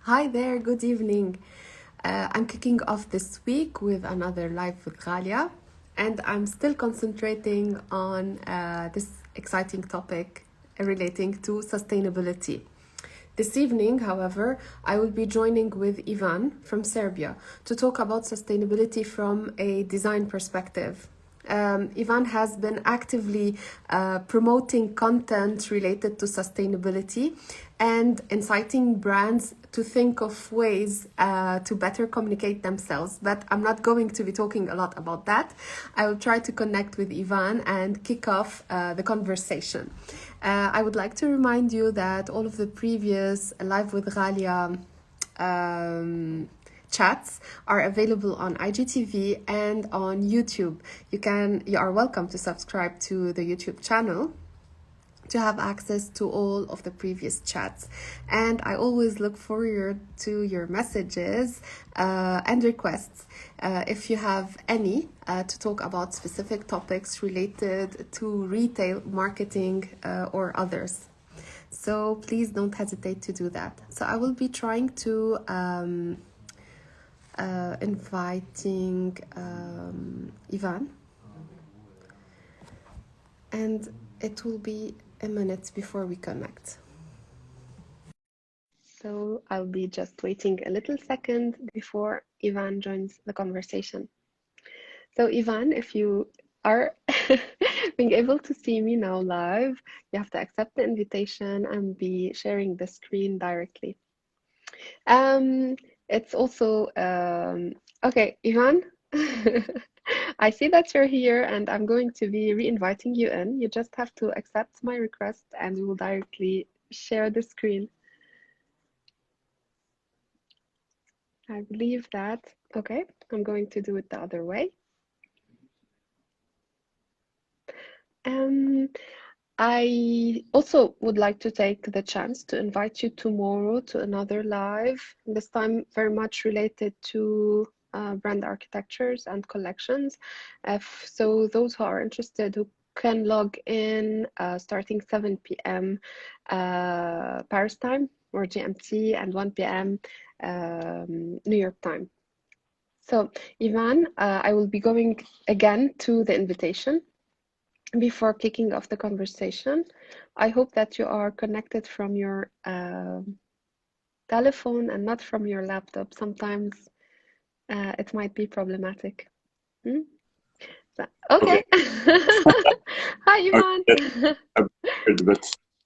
Hi there, good evening. I'm kicking off this week with another live with Ghalia, and I'm still concentrating on this exciting topic relating to sustainability. This evening, however, I will be joining with Ivan from Serbia to talk about sustainability from a design perspective. Ivan has been actively promoting content related to sustainability and inciting brands to think of ways to better communicate themselves. But I'm not going to be talking a lot about that. I will try to connect with Ivan and kick off the conversation. I would like to remind you that all of the previous Live with Ghalia chats are available on IGTV and on YouTube. You are welcome to subscribe to the YouTube channel to have access to all of the previous chats. And I always look forward to your messages and requests if you have any to talk about specific topics related to retail, marketing, or others. So please don't hesitate to do that. So I will be trying to inviting Ivan, and it will be a minute before we connect. So I'll be just waiting a little second before Ivan joins the conversation. So Ivan, if you are being able to see me now live, you have to accept the invitation and be sharing the screen directly. It's also, okay, Ivan, I see that you're here and I'm going to be re-inviting you in. You just have to accept my request and we will directly share the screen. I believe that, okay, I'm going to do it the other way. I also would like to take the chance to invite you tomorrow to another live, this time very much related to brand architectures and collections. So those who are interested who can log in starting 7 p.m. Paris time or GMT and 1 p.m. New York time. So Ivan, I will be going again to the invitation before kicking off the conversation. I hope that you are connected from your telephone and not from your laptop. Sometimes it might be problematic. Okay. Hi, Ivan.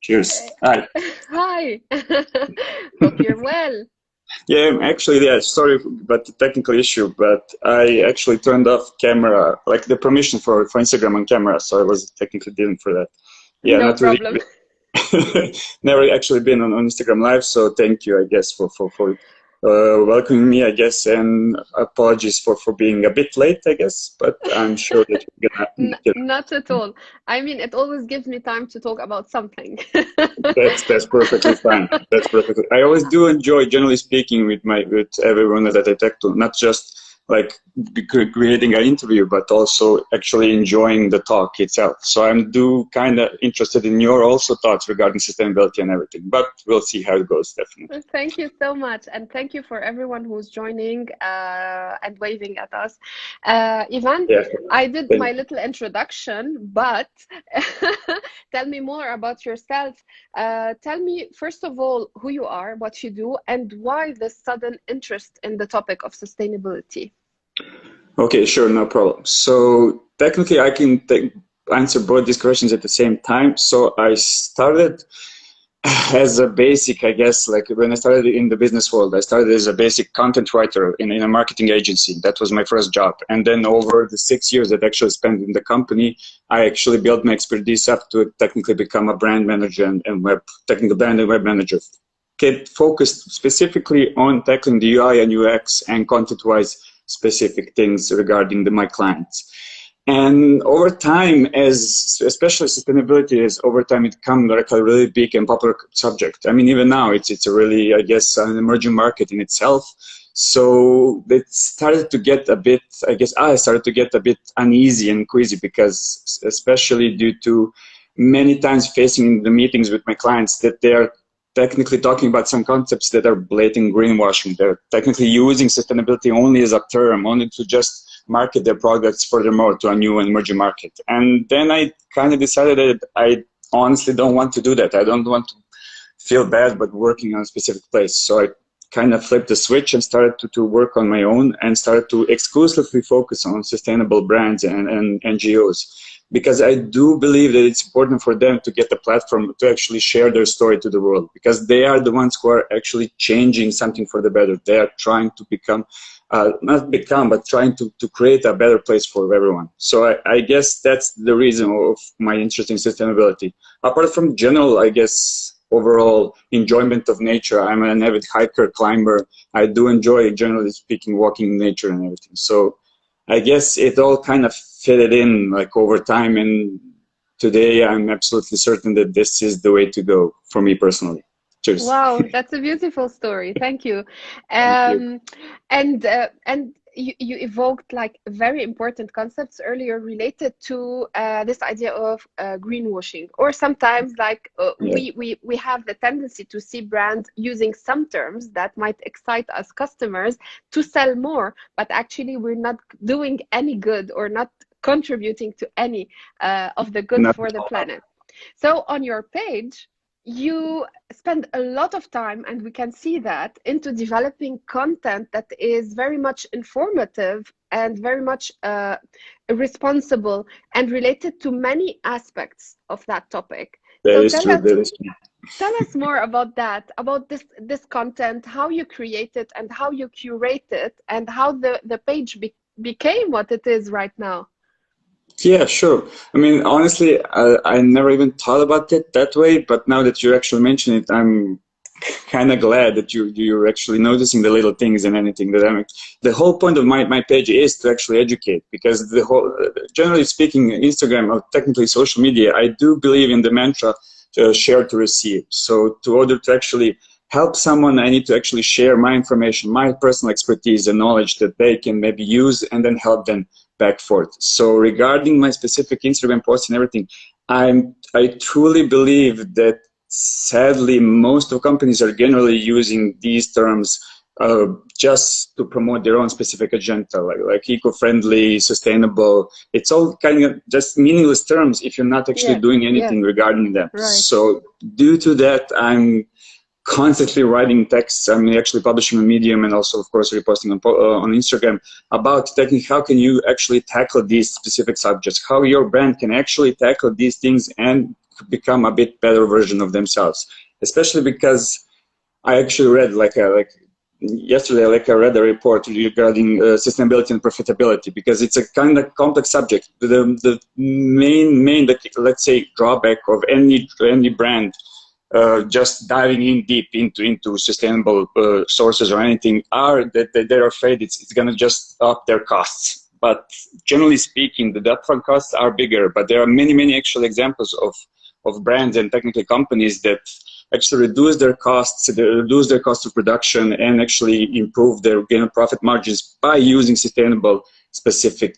Cheers. Hi. Hi. Hope you're well. Yeah, actually, yeah, sorry about the technical issue, but I actually turned off camera, like the permission for Instagram on camera, so I was technically didn't for that. Yeah, No not problem. Really. Never actually been on Instagram Live, so thank you, I guess, for welcoming me, I guess, and apologies for being a bit late, I guess, but I'm sure that you're gonna get. Not at all. I mean, it always gives me time to talk about something. That's perfectly fine. That's perfectly. I always do enjoy, generally speaking, with everyone that I talk to, not just like creating an interview, but also actually enjoying the talk itself. So I'm kind of interested in your also thoughts regarding sustainability and everything. But we'll see how it goes, definitely. Thank you so much, and thank you for everyone who's joining and waving at us. Ivan, Yeah. I did my little introduction, but tell me more about yourself. Tell me, first of all, who you are, what you do, and why this sudden interest in the topic of sustainability. Okay, sure, no problem. So technically, I can answer both these questions at the same time. So I started as a basic, I guess, like when I started in the business world, I started as a basic content writer in a marketing agency. That was my first job. And then over the 6 years that I actually spent in the company, I actually built my expertise up to technically become a brand manager and technical brand and web manager. Get focused specifically on tackling the UI and UX and content-wise specific things regarding my clients. And over time, especially sustainability has over time become like a really big and popular subject. I mean, even now it's a really, I guess, an emerging market in itself. So it started to get a bit, I guess I started to get a bit uneasy and queasy because especially due to many times facing the meetings with my clients that they are technically talking about some concepts that are blatant greenwashing. They're technically using sustainability only as a term, only to just market their products furthermore to a new and emerging market. And then I kind of decided that I honestly don't want to do that. I don't want to feel bad but working on a specific place. So I kind of flipped the switch and started to work on my own and started to exclusively focus on sustainable brands and NGOs. Because I do believe that it's important for them to get the platform to actually share their story to the world, because they are the ones who are actually changing something for the better. They are trying to become, not become, but trying to create a better place for everyone. So I guess that's the reason of my interest in sustainability. Apart from general, I guess, overall enjoyment of nature, I'm an avid hiker, climber. I do enjoy, generally speaking, walking in nature and everything. So I guess it all kind of fitted in like over time, and today I'm absolutely certain that this is the way to go for me personally. Cheers. Wow, that's a beautiful story. Thank you. Thank you. And you evoked like very important concepts earlier related to this idea of greenwashing, or sometimes like we have the tendency to see brands using some terms that might excite us customers to sell more, but actually we're not doing any good or not contributing to any of the good for the planet. So on your page, you spend a lot of time, and we can see that, into developing content that is very much informative and very much responsible and related to many aspects of that topic. That is true. Tell us more about that, about this content, how you create it and how you curate it, and how the page became what it is right now. Yeah, sure. I mean, honestly, I never even thought about it that way, but now that you actually mention it, I'm kind of glad that you're actually noticing the little things and anything that I'm. The whole point of my page is to actually educate, because the whole, generally speaking, Instagram, or technically social media, I do believe in the mantra to share to receive. So in order to actually help someone, I need to actually share my information, my personal expertise and knowledge that they can maybe use, and then help them back forth. So regarding my specific Instagram posts and everything, I truly believe that sadly most of companies are generally using these terms just to promote their own specific agenda, like eco-friendly, sustainable. It's all kind of just meaningless terms if you're not actually doing anything regarding them. Right. So due to that, I'm constantly writing texts. I'm actually publishing on Medium, and also, of course, reposting on Instagram about technically how can you actually tackle these specific subjects, how your brand can actually tackle these things and become a bit better version of themselves. Especially because I actually read yesterday, I read a report regarding sustainability and profitability, because it's a kind of complex subject. The main let's say drawback of any brand just diving in deep into sustainable sources or anything are that they're afraid it's going to just up their costs. But generally speaking, the upfront costs are bigger. But there are many actual examples of brands and technical companies that actually reduce their costs, they reduce their cost of production, and actually improve their gain of profit margins by using sustainable specific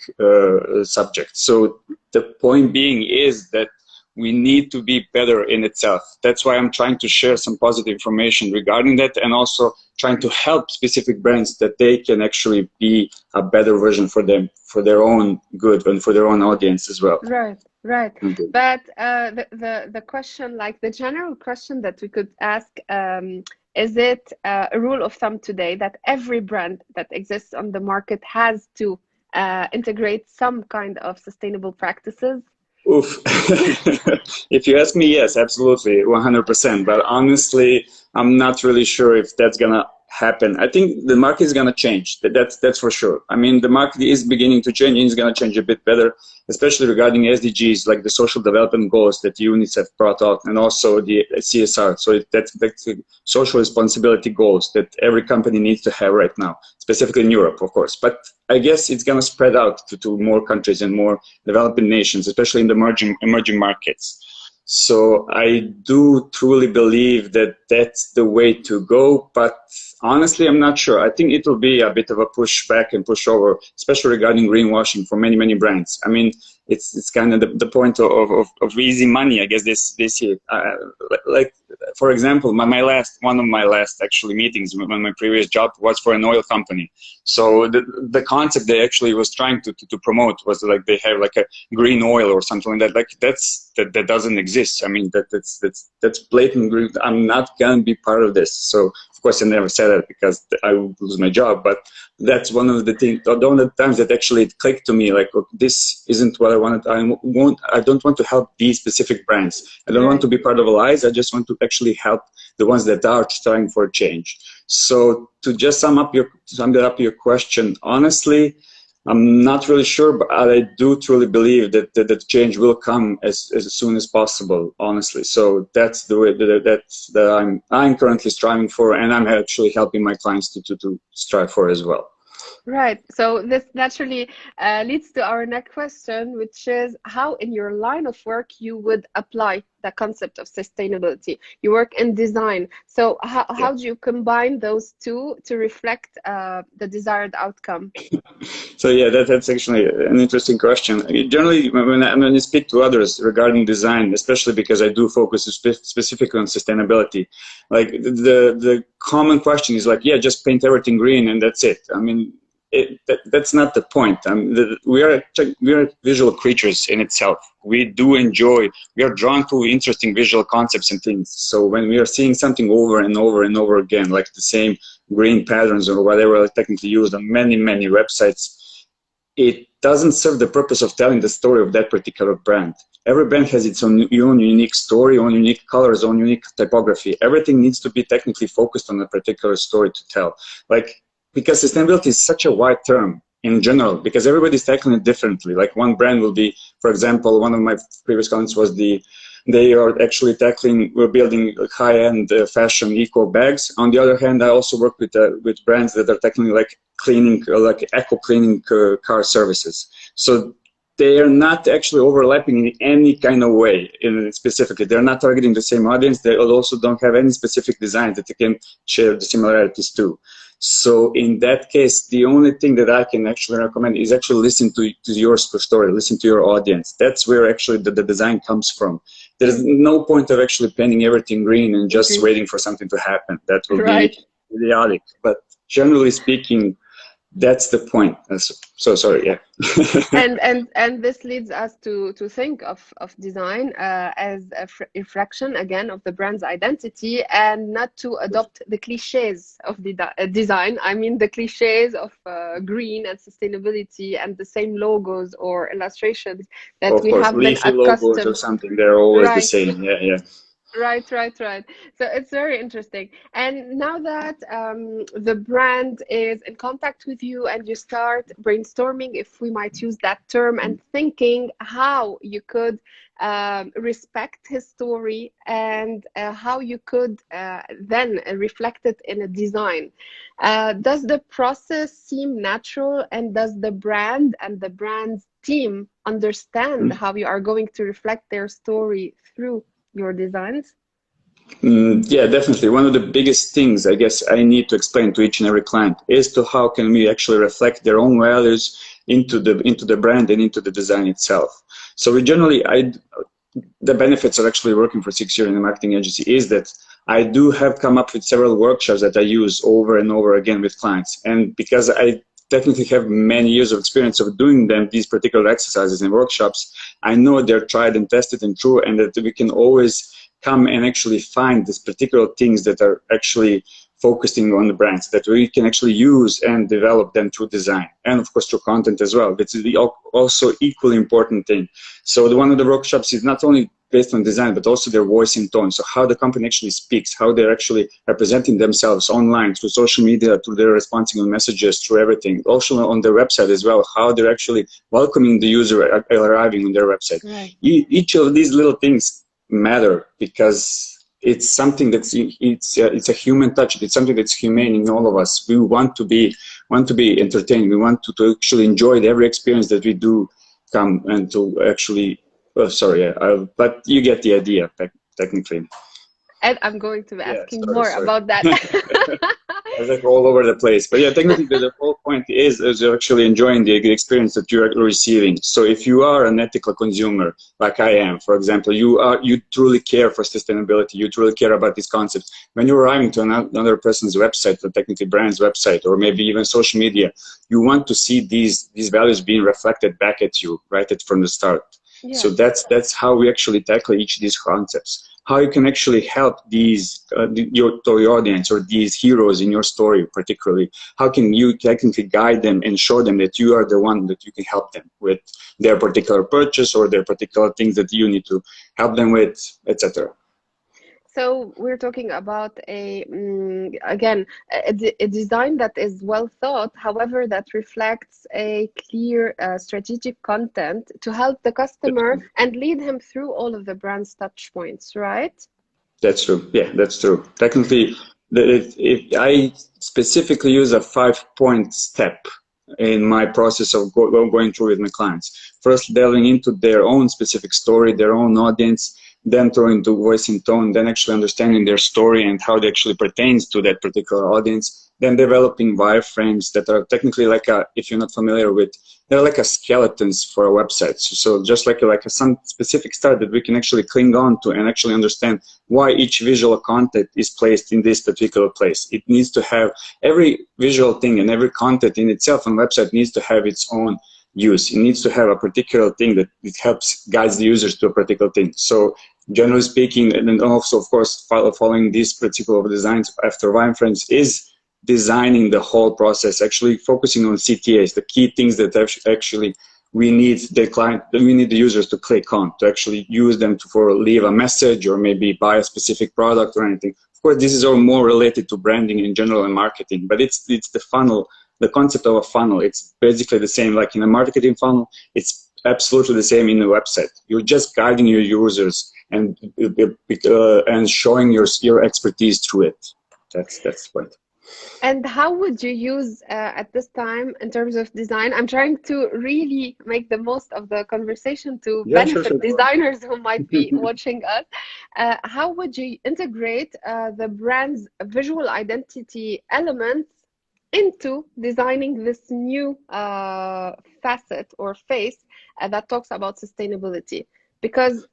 subjects. So the point being is that we need to be better in itself. That's why I'm trying to share some positive information regarding that, and also trying to help specific brands that they can actually be a better version for them, for their own good and for their own audience as well. Right. Okay. But the question, like the general question that we could ask, is it a rule of thumb today that every brand that exists on the market has to integrate some kind of sustainable practices? Oof. If you ask me, yes, absolutely, 100%. But honestly, I'm not really sure if that's gonna happen. I think the market is gonna change. That's for sure. I mean, the market is beginning to change, and it's gonna change a bit better, especially regarding SDGs, like the social development goals that UNICEF brought out, and also the CSR. So that's the social responsibility goals that every company needs to have right now, specifically in Europe, of course. But I guess it's going to spread out to more countries and more developing nations, especially in the emerging markets. So I do truly believe that that's the way to go, but honestly, I'm not sure. I think it will be a bit of a push back and push over, especially regarding greenwashing for many brands. I mean, it's kind of the point of easy money, I guess, this year. Like, for example, one of my last actually meetings when my previous job was for an oil company. So the concept they actually was trying to promote was like they have like a green oil or something like that. Like that doesn't exist. I mean, that's blatant green. I'm not gonna be part of this. So of course I never said that because I would lose my job. But that's one of the things, one of the times that actually it clicked to me, like, okay, this isn't what I wanted. I don't want to help these specific brands. I don't want to be part of allies. I just want to actually help the ones that are trying for change. So to just sum up your question, honestly, I'm not really sure, but I do truly believe that change will come as soon as possible, honestly. So that's the way that I'm currently striving for, and I'm actually helping my clients to strive for as well. Right. So this naturally leads to our next question, which is how in your line of work you would apply the concept of sustainability. You work in design. So how do you combine those two to reflect the desired outcome? So yeah, that's actually an interesting question. Generally, when I speak to others regarding design, especially because I do focus specifically on sustainability, like the common question is like, yeah, just paint everything green and that's it. I mean, that's not the point. We are visual creatures in itself. We are drawn to interesting visual concepts and things. So when we are seeing something over and over and over again, like the same green patterns or whatever are technically used on many websites, it doesn't serve the purpose of telling the story of that particular brand. Every brand has its own unique story, own unique colors, own unique typography. Everything needs to be technically focused on a particular story to tell. Like, because sustainability is such a wide term in general, because everybody's tackling it differently. Like one brand will be, for example, one of my previous comments was they are actually we're building high-end fashion eco bags. On the other hand, I also work with brands that are tackling like cleaning, like eco cleaning car services. So they are not actually overlapping in any kind of way. Specifically, they're not targeting the same audience. They also don't have any specific designs that they can share the similarities to. So in that case, the only thing that I can actually recommend is actually listen to your story, listen to your audience. That's where actually the design comes from. There's no point of actually painting everything green and just waiting for something to happen. That will be idiotic. But generally speaking, that's the point. So sorry, yeah. and this leads us to think of design as a reflection again of the brand's identity, and not to adopt the cliches of the design. I mean the cliches of green and sustainability and the same logos or illustrations that of we course, have been leafy logos or something. They're always the same. Yeah. Right. So it's very interesting. And now that the brand is in contact with you and you start brainstorming, if we might use that term, and thinking how you could respect his story and how you could then reflect it in a design. Does the process seem natural, and does the brand and the brand's team understand how you are going to reflect their story through your designs? Yeah, definitely. One of the biggest things I guess I need to explain to each and every client is to how can we actually reflect their own values into the brand and into the design itself. So we generally, the benefits of actually working for 6 years in a marketing agency is that I do have come up with several workshops that I use over and over again with clients. And because I technically have many years of experience of doing these particular exercises and workshops, I know they're tried and tested and true, and that we can always come and actually find these particular things that are actually focusing on the brands that we can actually use and develop them through design, and of course through content as well. That's also equally important thing. So one of the workshops is not only based on design, but also their voice and tone. So how the company actually speaks, how they're actually representing themselves online, through social media, through their responding on messages, through everything. Also on their website as well, how they're actually welcoming the user arriving on their website. Right. Each of these little things matter, because it's something that's it's a human touch. It's something that's humane in all of us. We want to be entertained. We want to actually enjoy every experience that we do come, and to actually but you get the idea technically. And I'm going to be asking more about that. I was like all over the place, but yeah, technically the whole point is you're actually enjoying the experience that you're receiving. So if you are an ethical consumer, like I am, for example, you truly care for sustainability, you truly care about these concepts. When you're arriving to another person's website, or technically brand's website, or maybe even social media, you want to see these values being reflected back at you right from the start. Yeah. So that's how we actually tackle each of these concepts. How you can actually help these your audience or these heroes in your story particularly. How can you technically guide them and show them that you are the one that you can help them with their particular purchase or their particular things that you need to help them with, etc. So we're talking about again, a design that is well thought, however, that reflects a clear strategic content to help the customer and lead him through all of the brand's touch points, right? That's true. Yeah, that's true. Technically, if I specifically use a 5-point step in my process of going through with my clients. First, delving into their own specific story, their own audience, then throwing to voice and tone, then actually understanding their story and how it actually pertains to that particular audience, then developing wireframes that are technically like if you're not familiar with, they're like a skeletons for a website. So just like some specific start that we can actually cling on to and actually understand why each visual content is placed in this particular place. It needs to have every visual thing and every content in itself on website needs to have its own use. It needs to have a particular thing that it helps guides the users to a particular thing. So generally speaking, and then also of course following this principle of designs after wireframes is designing the whole process, actually focusing on CTAs, the key things that actually we need the users to click on, to actually use them for leave a message or maybe buy a specific product or anything. Of course, this is all more related to branding in general and marketing, but it's the funnel, the concept of a funnel. It's basically the same, like in a marketing funnel, it's absolutely the same in the website. You're just guiding your users and showing your expertise through it. That's the point. And how would you use at this time in terms of design? I'm trying to really make the most of the conversation to benefit designers who might be watching us. How would you integrate the brand's visual identity elements into designing this new facet or face that talks about sustainability? Because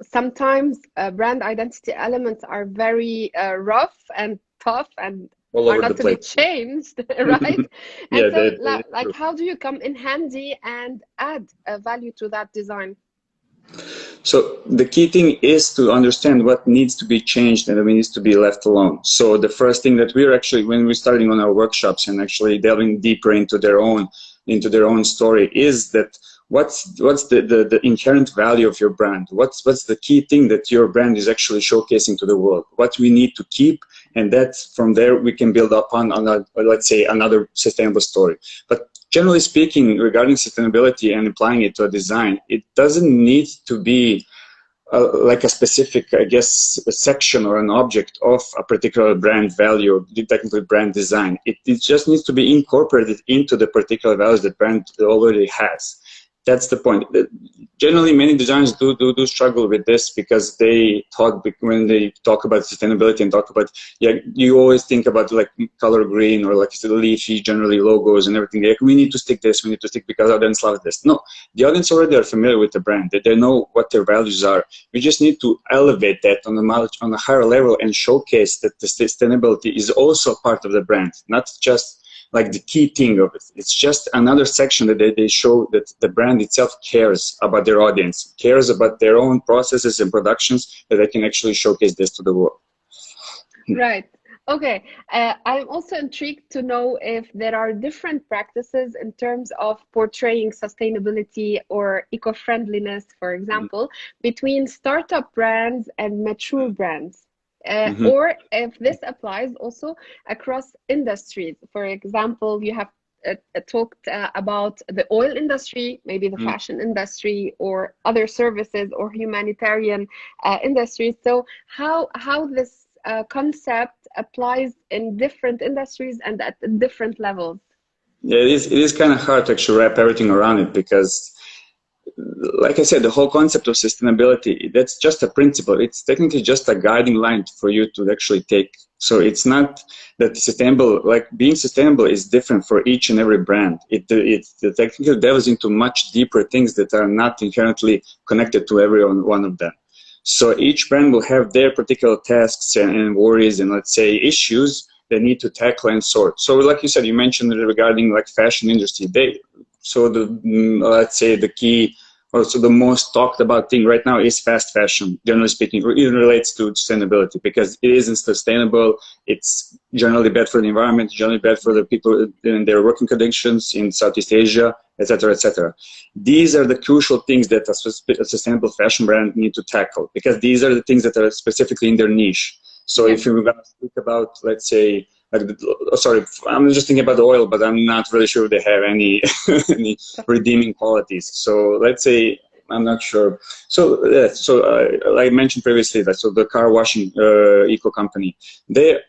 sometimes brand identity elements are very rough and tough and are not to be changed, right? Yeah, and so like how do you come in handy and add value to that design? So the key thing is to understand what needs to be changed and what needs to be left alone. So the first thing that we're actually, when we're starting on our workshops and actually delving deeper into their own story, is that what's the inherent value of your brand? What's the key thing that your brand is actually showcasing to the world? What we need to keep, and that from there we can build upon let's say another sustainable story. But generally speaking, regarding sustainability and applying it to a design, it doesn't need to be like a specific, I guess, a section or an object of a particular brand value or technically brand design. It just needs to be incorporated into the particular values that brand already has. That's the point. Generally, many designers do struggle with this because when they talk about sustainability and talk about, you always think about like color green or like leafy, generally logos and everything. Like, we need to stick this, we need to stick because our audience loves this. No, the audience already are familiar with the brand. They know what their values are. We just need to elevate that on a higher level and showcase that the sustainability is also part of the brand, not just like the key thing of it. It's just another section that they show that the brand itself cares about their audience, cares about their own processes and productions, that they can actually showcase this to the world. Right. Okay. I'm also intrigued to know if there are different practices in terms of portraying sustainability or eco-friendliness, for example, between startup brands and mature brands. Or if this applies also across industries. For example, you have talked about the oil industry, maybe the fashion industry, or other services or humanitarian industries. So how this concept applies in different industries and at different levels? Yeah, it is kind of hard to actually wrap everything around it, because like I said, the whole concept of sustainability, that's just a principle. It's technically just a guiding line for you to actually take. So it's not that sustainable, like being sustainable is different for each and every brand. It technically delves into much deeper things that are not inherently connected to every one of them. So each brand will have their particular tasks and worries and, let's say, issues they need to tackle and sort. So like you said, you mentioned regarding like fashion industry, let's say the key, also the most talked about thing right now is fast fashion, generally speaking. It relates to sustainability because it isn't sustainable. It's generally bad for the environment, generally bad for the people in their working conditions in Southeast Asia, etc., etc. These are the crucial things that a sustainable fashion brand need to tackle because these are the things that are specifically in their niche. So if you're going to speak about, let's say, sorry, I'm just thinking about the oil, but I'm not really sure if they have any any redeeming qualities. So let's say, I'm not sure. So like I mentioned previously, so the car washing eco company, they,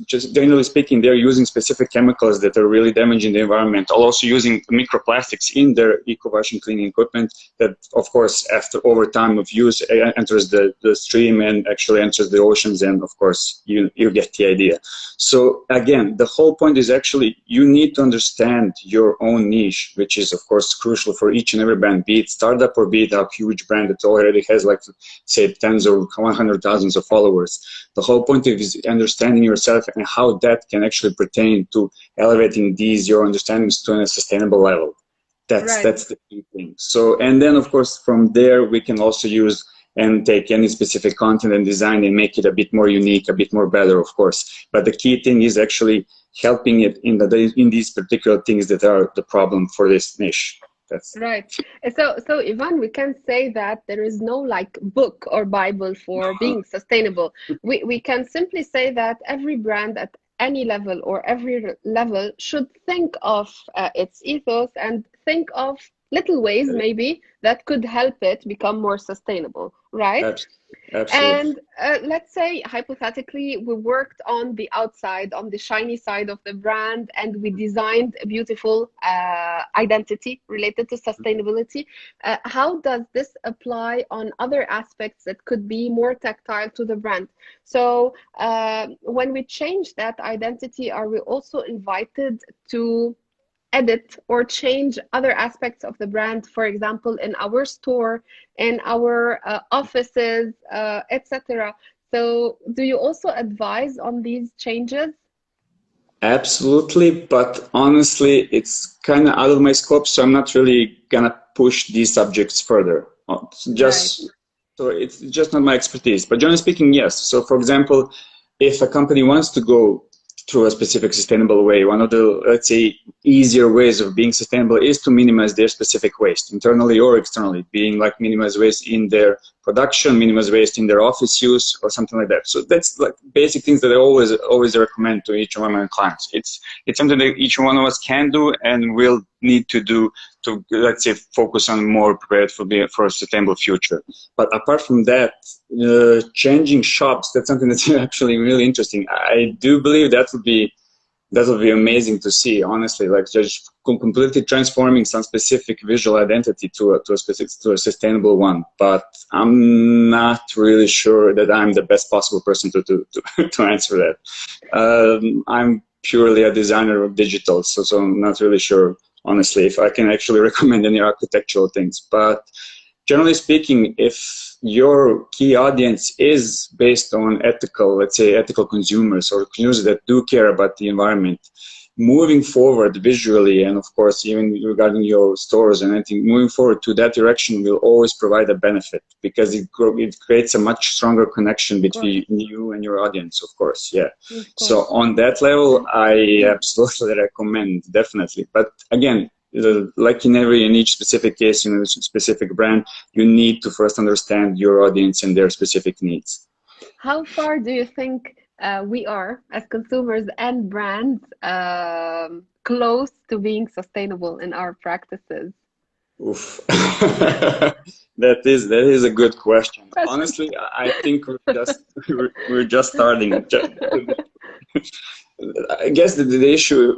just generally speaking, they're using specific chemicals that are really damaging the environment, also using microplastics in their eco washing cleaning equipment that, of course, after over time of use, enters the stream and actually enters the oceans, and of course, you get the idea. So again, the whole point is actually you need to understand your own niche, which is of course crucial for each and every brand, be it startup or be it a huge brand that already has, like, say, tens or 100,000 of followers. The whole point is understanding yourself and how that can actually pertain to elevating your understandings to a sustainable level. That's the key thing. So, and then of course from there we can also use and take any specific content and design and make it a bit more unique, a bit more better, of course. But the key thing is actually helping it in these particular things that are the problem for this niche. That's right. So Ivan, we can say that there is no like book or Bible for being sustainable. We can simply say that every brand at any level or every level should think of its ethos and think of little ways maybe that could help it become more sustainable, right? absolutely. And let's say, hypothetically, we worked on the outside, on the shiny side of the brand, and we designed a beautiful identity related to sustainability. How does this apply on other aspects that could be more tactile to the brand? So when we change that identity, are we also invited to edit or change other aspects of the brand, for example, in our store, in our offices, etc.? So do you also advise on these changes? Absolutely, but honestly, it's kind of out of my scope, so I'm not really gonna push these subjects further. Right. So it's just not my expertise. But generally speaking, yes. So for example, if a company wants to go through a specific sustainable way, one of the, let's say, easier ways of being sustainable is to minimize their specific waste, internally or externally, being like minimize waste in their production, minimize waste in their office use, or something like that. So that's like basic things that I always recommend to each one of my clients. It's something that each one of us can do and will need to do to, let's say, focus on more prepared for a sustainable future. But apart from that, changing shops, that's something that's actually really interesting. I do believe that would be amazing to see, honestly, like just completely transforming some specific visual identity to a sustainable one. But I'm not really sure that I'm the best possible person to answer that. I'm purely a designer of digital, so I'm not really sure, honestly, if I can actually recommend any architectural things. But generally speaking, if your key audience is based on ethical, let's say ethical consumers or consumers that do care about the environment, moving forward visually, and of course, even regarding your stores and anything, moving forward to that direction will always provide a benefit because it creates a much stronger connection between you and your audience, of course. Yeah. So on that level, I absolutely recommend, definitely. But again, like in each specific case, in a specific brand, you need to first understand your audience and their specific needs. How far do you think we are as consumers and brands close to being sustainable in our practices? Oof. That is a good question. Honestly, I think we're just starting. I guess the issue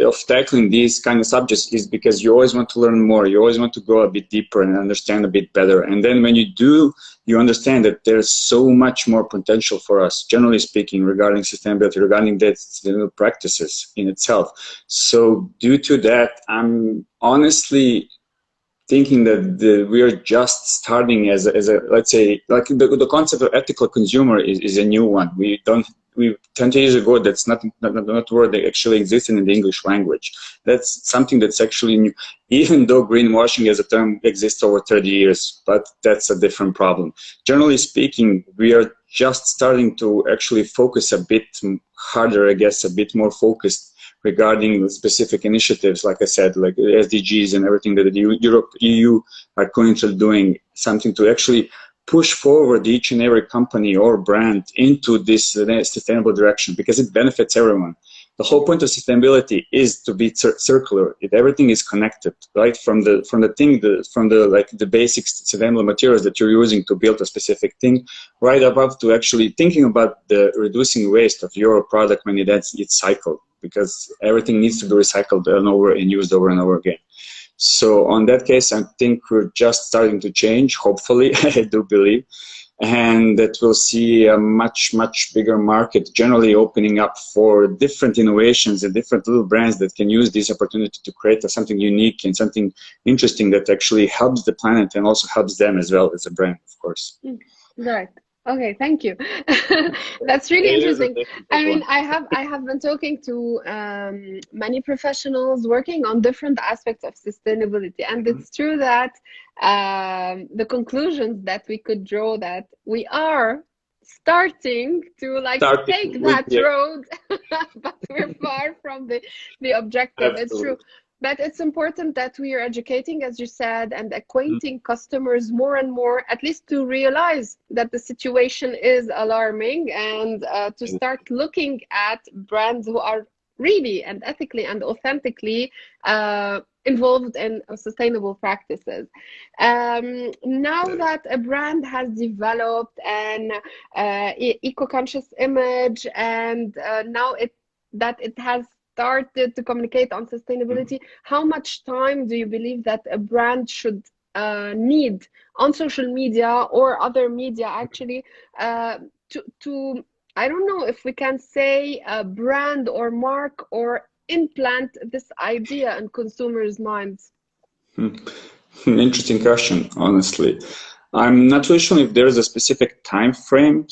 of tackling these kind of subjects is because you always want to learn more. You always want to go a bit deeper and understand a bit better. And then when you do, you understand that there's so much more potential for us, generally speaking, regarding sustainability, regarding the sustainable practices in itself. So due to that, I'm honestly thinking that we are just starting as a let's say, like the concept of ethical consumer is a new one. We 20 years ago, that's not a word that actually existed in the English language. That's something that's actually new, even though greenwashing as a term exists over 30 years, but that's a different problem. Generally speaking, we are just starting to actually focus a bit harder, I guess, a bit more focused regarding specific initiatives, like I said, like SDGs and everything that the EU are currently doing, something to actually push forward each and every company or brand into this sustainable direction, because it benefits everyone. The whole point of sustainability is to be circular. Everything is connected, right? From the basic sustainable materials that you're using to build a specific thing, right above to actually thinking about the reducing waste of your product when it's cycled, because everything needs to be recycled and over and used over and over again. So on that case, I think we're just starting to change, hopefully, I do believe, and that we'll see a much, much bigger market generally opening up for different innovations and different little brands that can use this opportunity to create something unique and something interesting that actually helps the planet and also helps them as well as a brand, of course. Right. Okay, thank you. That's really interesting. I mean, I have been talking to many professionals working on different aspects of sustainability, and it's true that the conclusions that we could draw that we are starting to take that road, but we're far from the objective. Absolutely. It's true. But it's important that we are educating, as you said, and acquainting customers more and more, at least to realize that the situation is alarming, and to start looking at brands who are really and ethically and authentically involved in sustainable practices. Now that a brand has developed an eco-conscious image, and now it has started to communicate on sustainability, how much time do you believe that a brand should need on social media or other media actually to I don't know if we can say a brand or mark or implant this idea in consumers' minds? Interesting question, honestly. I'm not really sure if there's a specific time frame,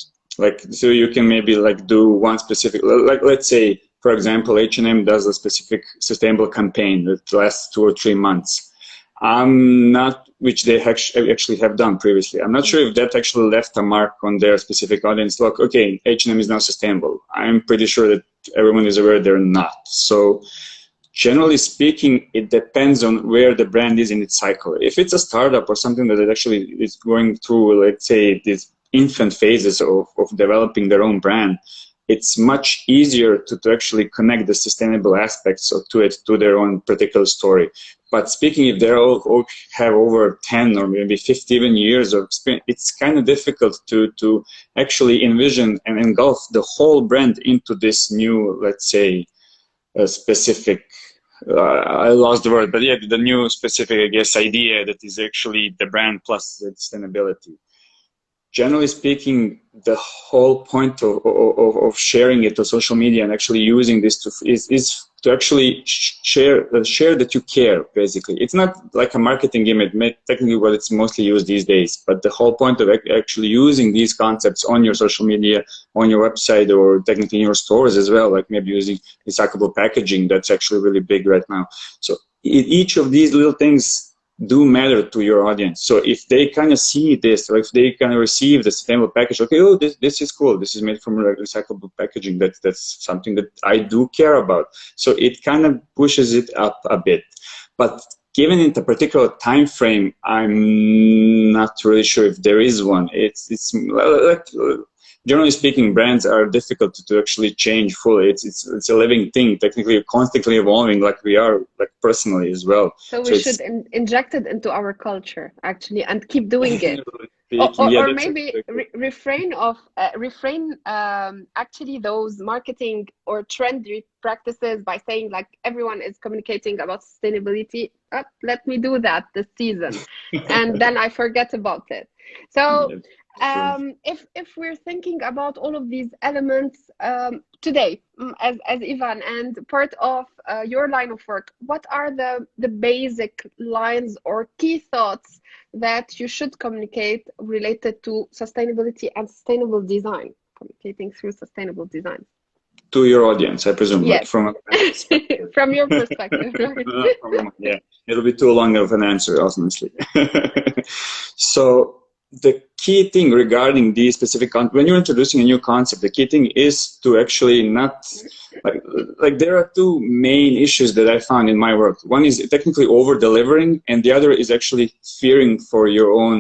so you can maybe do one specific, let's say, for example, H&M does a specific sustainable campaign that lasts 2 or 3 months. Which they actually have done previously. I'm not sure if that actually left a mark on their specific audience. Look, okay, H&M is now sustainable. I'm pretty sure that everyone is aware they're not. So generally speaking, it depends on where the brand is in its cycle. If it's a startup or something that it actually is going through, let's say, these infant phases of developing their own brand, it's much easier to actually connect the sustainable aspects to their own particular story. But speaking, if they all have over 10 or maybe 15 years of experience, it's kind of difficult to actually envision and engulf the whole brand into this new, let's say, specific, I lost the word, but yeah, the new specific, I guess, idea that is actually the brand plus the sustainability. Generally speaking, the whole point of sharing it to social media and actually using this is to actually share that you care, basically. It's not like a marketing gimmick, technically what it's mostly used these days, but the whole point of actually using these concepts on your social media, on your website, or technically in your stores as well, like maybe using recyclable packaging, that's actually really big right now. So each of these little things do matter to your audience. So if they kind of see this, or if they kind of receive the sustainable package, okay, oh, this is cool, this is made from recyclable packaging, that's something that I do care about. So it kind of pushes it up a bit. But given it a particular time frame, I'm not really sure if there is one. It's generally speaking, brands are difficult to actually change fully. It's a living thing, technically constantly evolving, like we are, like personally as well. So we should inject it into our culture, actually, and keep doing it. speaking, yeah, or that's maybe exactly. refrain actually those marketing or trendy practices by saying like everyone is communicating about sustainability. Let me do that this season, and then I forget about it. So Yeah, true. if we're thinking about all of these elements today, as Ivan and part of your line of work, what are the basic lines or key thoughts that you should communicate related to sustainability and sustainable design, communicating through sustainable design? To your audience, I presume, like Yes. from a brand perspective. From your perspective, right? Yeah, it'll be too long of an answer, honestly. So the key thing regarding these specific when you're introducing a new concept, the key thing is to actually not like there are two main issues that I found in my work. One is technically over delivering, and the other is actually fearing for your own,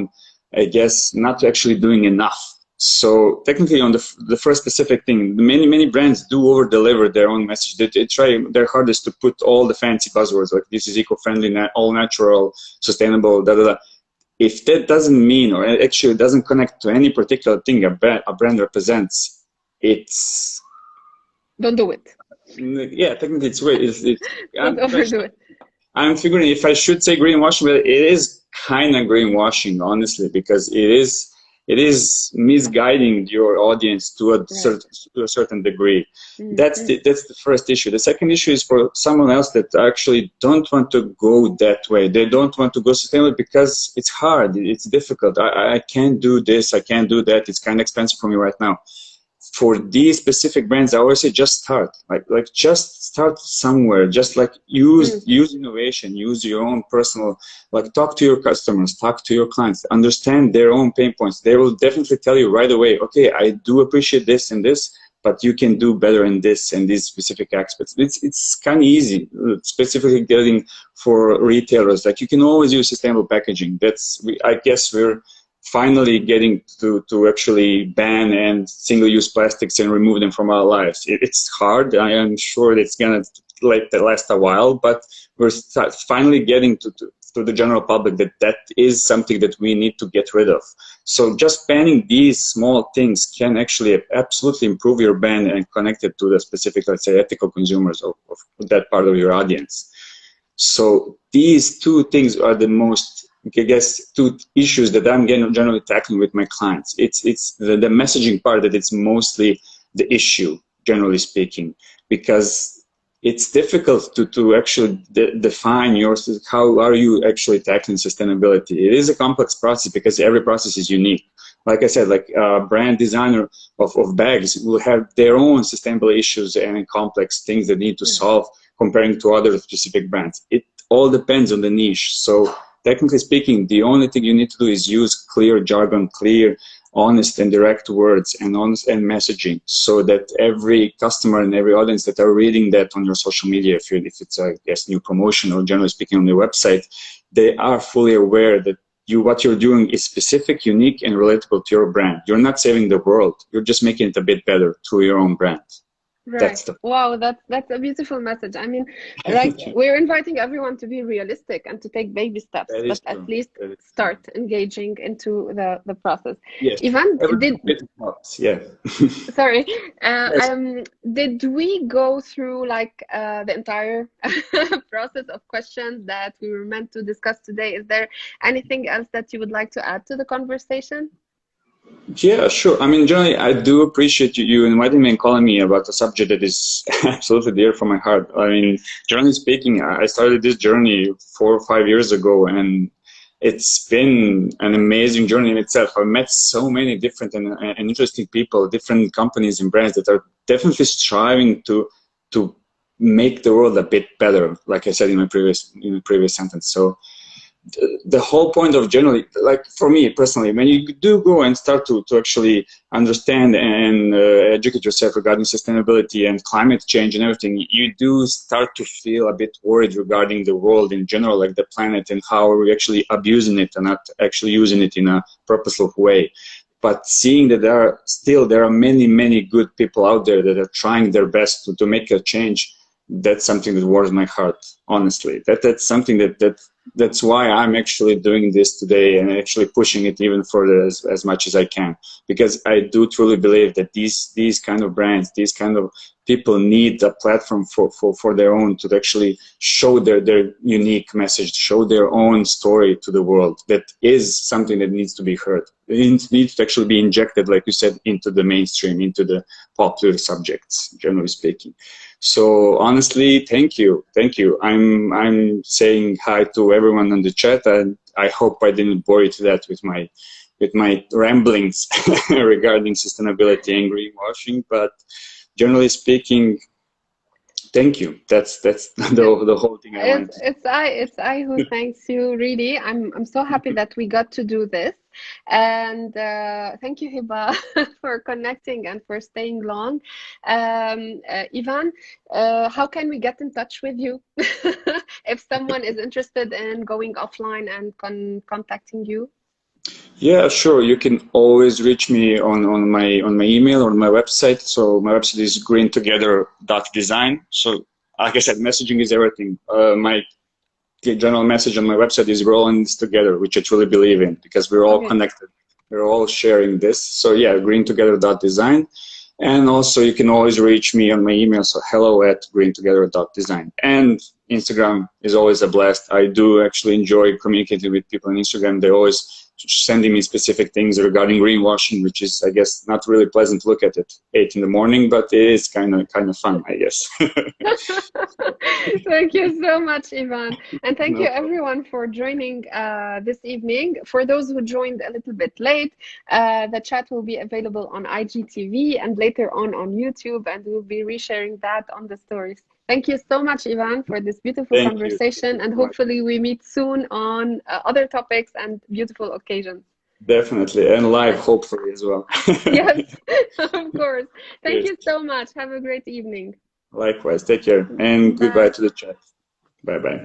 I guess, not actually doing enough. So technically, on the first specific thing, many brands do over deliver their own message. They try their hardest to put all the fancy buzzwords like this is eco-friendly, all natural, sustainable, da da da. If that doesn't mean or actually doesn't connect to any particular thing a brand represents, it's Don't do it. yeah, technically it's great. Don't overdo it. I'm figuring if I should say greenwashing, but it is kind of greenwashing, honestly, because it is misguiding your audience to Right. to a certain degree. That's Mm-hmm. that's the first issue. The second issue is for someone else that actually don't want to go that way. They don't want to go sustainable because it's hard, it's difficult. I can't do this, I can't do that. It's kind of expensive for me right now. For these specific brands, I always say just start. Like just start somewhere. Just like use innovation, use your own personal, like talk to your customers, talk to your clients, understand their own pain points. They will definitely tell you right away, okay, I do appreciate this and this, but you can do better in this and these specific aspects. It's kind of easy, specifically getting for retailers. Like you can always use sustainable packaging. I guess we're finally getting to actually ban and single-use plastics and remove them from our lives. It's hard. I am sure it's gonna last a while, but we're finally getting to the general public that is something that we need to get rid of. So just banning these small things can actually absolutely improve your brand and connect it to the specific, let's say, ethical consumers of that part of your audience. So these two things are the most, I guess, two issues that I'm generally tackling with my clients. It's the messaging part that it's mostly the issue, generally speaking, because it's difficult to actually define how are you actually tackling sustainability. It is a complex process because every process is unique. Like I said, like a brand designer of bags will have their own sustainable issues and complex things that need to solve comparing to other specific brands. It all depends on the niche. So technically speaking, the only thing you need to do is use clear jargon, clear, honest and direct words and honest and messaging so that every customer and every audience that are reading that on your social media, if it's a new promotion or generally speaking on your website, they are fully aware that what you're doing is specific, unique, and relatable to your brand. You're not saving the world. You're just making it a bit better through your own brand. Right. That's the Wow, that's a beautiful message. I mean, like we're inviting everyone to be realistic and to take baby steps, That is but at true. least That is true. start engaging into the process. Yes. Ivan, Every bit helps. Yeah. sorry, Yes. did we go through like the entire process of questions that we were meant to discuss today? Is there anything else that you would like to add to the conversation? Yeah, sure. I mean, generally, I do appreciate you inviting me and calling me about a subject that is absolutely dear for my heart. I mean, generally speaking, I started this journey 4 or 5 years ago, and it's been an amazing journey in itself. I've met so many different and interesting people, different companies and brands that are definitely striving to make the world a bit better, like I said in my previous sentence. So the whole point of generally, like for me personally, when you do go and start to actually understand and educate yourself regarding sustainability and climate change and everything, you do start to feel a bit worried regarding the world in general, like the planet, and how we're actually abusing it and not actually using it in a purposeful way. But seeing that there are many good people out there that are trying their best to make a change, that's something that warms my heart, honestly. That's something that that's why I'm actually doing this today and actually pushing it even further as much as I can, because I do truly believe that these kind of brands, these kind of people need a platform for their own, to actually show their unique message, show their own story to the world. That is something that needs to be heard. It needs to actually be injected, like you said, into the mainstream, into the popular subjects, generally speaking. So honestly, thank you, thank you. I'm saying hi to everyone on the chat, and I hope I didn't bore you to that with my ramblings regarding sustainability and greenwashing. But generally speaking, thank you. That's the whole thing I wanted to say. It's I who thanks you, really. I'm so happy that we got to do this. And thank you, Hiba, for connecting and for staying long. Ivan, how can we get in touch with you if someone is interested in going offline and contacting you? Yeah, sure. You can always reach me on my email or my website. So my website is greentogether.design. So like I said, messaging is everything. My general message on my website is we're all in this together, which I truly believe in, because we're all Okay. connected. We're all sharing this. So yeah, greentogether.design. And also you can always reach me on my email. So hello@greentogether.design. And Instagram is always a blast. I do actually enjoy communicating with people on Instagram. They're always sending me specific things regarding greenwashing, which is, I guess, not really pleasant to look at 8 in the morning, but it is kind of fun, I guess. Thank you so much, Ivan. And thank you No problem. everyone for joining this evening. For those who joined a little bit late, the chat will be available on IGTV and later on YouTube, and we'll be resharing that on the stories. Thank you so much, Ivan, for this beautiful Thank you. Thank you conversation, and so much. hopefully we meet soon on other topics and beautiful occasions. Definitely. And live, hopefully, as well. Yes, of course. Thank Cheers. you so much. Have a great evening. Likewise. Take care. And goodbye Bye. to the chat. Bye bye.